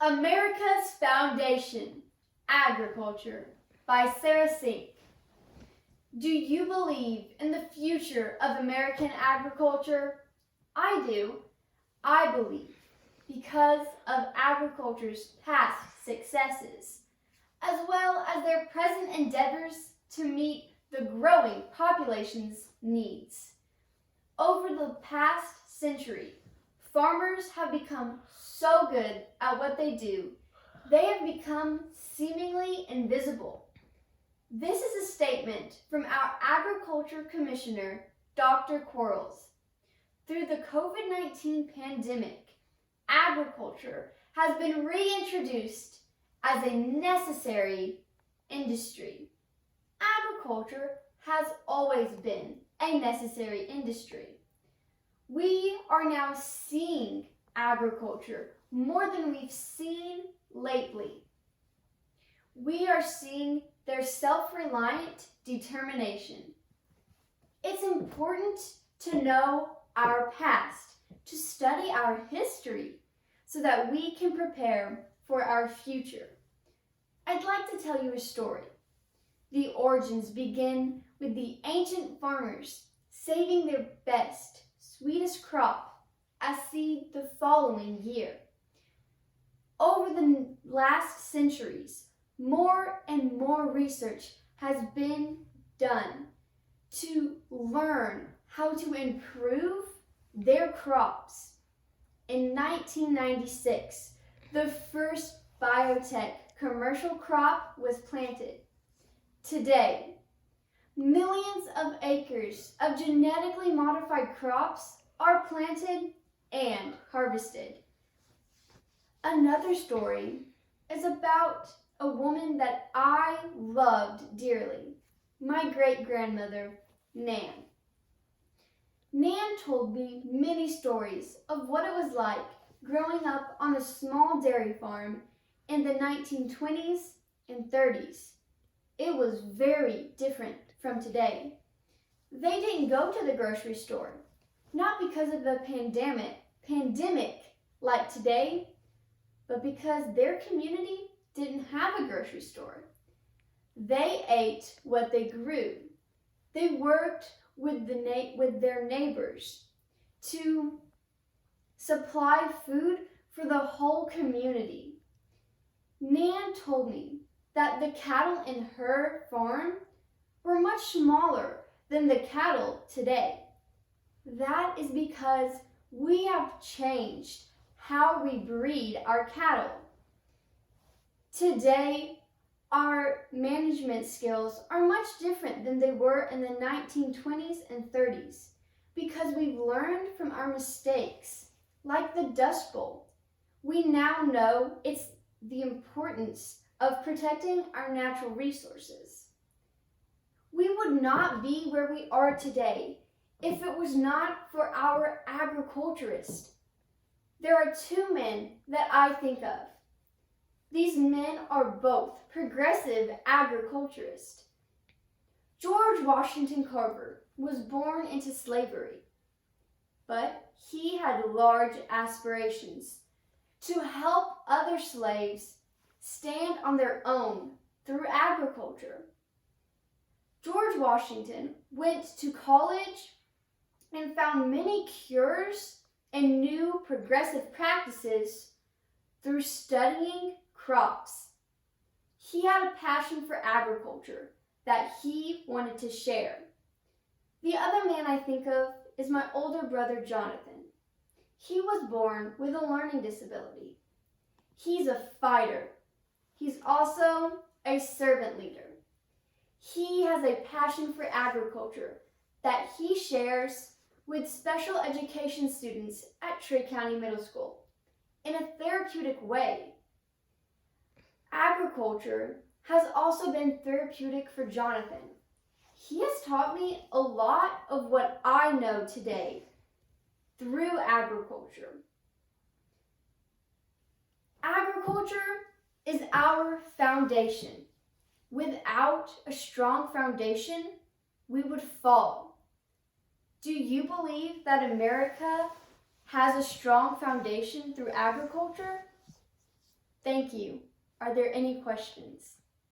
America's Foundation, Agriculture by Sarah Sink. Do you believe in the future of American agriculture? I do. I believe because of agriculture's past successes, as well as their present endeavors to meet the growing population's needs. Over the past century, farmers have become so good at what they do, they have become seemingly invisible. This is a statement from our Agriculture Commissioner, Dr. Quarles. Through the COVID-19 pandemic, agriculture has been reintroduced as a necessary industry. Agriculture has always been a necessary industry. We are now seeing agriculture more than we've seen lately. We are seeing their self-reliant determination. It's important to know our past, to study our history, so that we can prepare for our future. I'd like to tell you a story. The origins begin with the ancient farmers saving their best, sweetest crop as seed the following year. Over the last centuries, more and more research has been done to learn how to improve their crops. In 1996, the first biotech commercial crop was planted. Today, millions of acres of genetically modified crops are planted and harvested. Another story is about a woman that I loved dearly, my great-grandmother, Nan. Nan told me many stories of what it was like growing up on a small dairy farm in the 1920s and 30s. It was very different from today. They didn't go to the grocery store, not because of the pandemic like today, but because their community didn't have a grocery store. They ate what they grew. They worked with their neighbors to supply food for the whole community. Nan told me that the cattle in her farm were much smaller than the cattle today. That is because we have changed how we breed our cattle. Today, our management skills are much different than they were in the 1920s and 30s because we've learned from our mistakes, like the Dust Bowl. We now know it's the importance of protecting our natural resources. We would not be where we are today if it was not for our agriculturists. There are two men that I think of. These men are both progressive agriculturists. George Washington Carver was born into slavery, but he had large aspirations to help other slaves stand on their own through agriculture. George Washington went to college and found many cures and new progressive practices through studying crops. He had a passion for agriculture that he wanted to share. The other man I think of is my older brother, Jonathan. He was born with a learning disability. He's a fighter. He's also a servant leader. He has a passion for agriculture that he shares with special education students at Trigg County Middle School in a therapeutic way. Agriculture has also been therapeutic for Jonathan. He has taught me a lot of what I know today through agriculture. Agriculture is our foundation. Without a strong foundation, we would fall. Do you believe that America has a strong foundation through agriculture? Thank you. Are there any questions?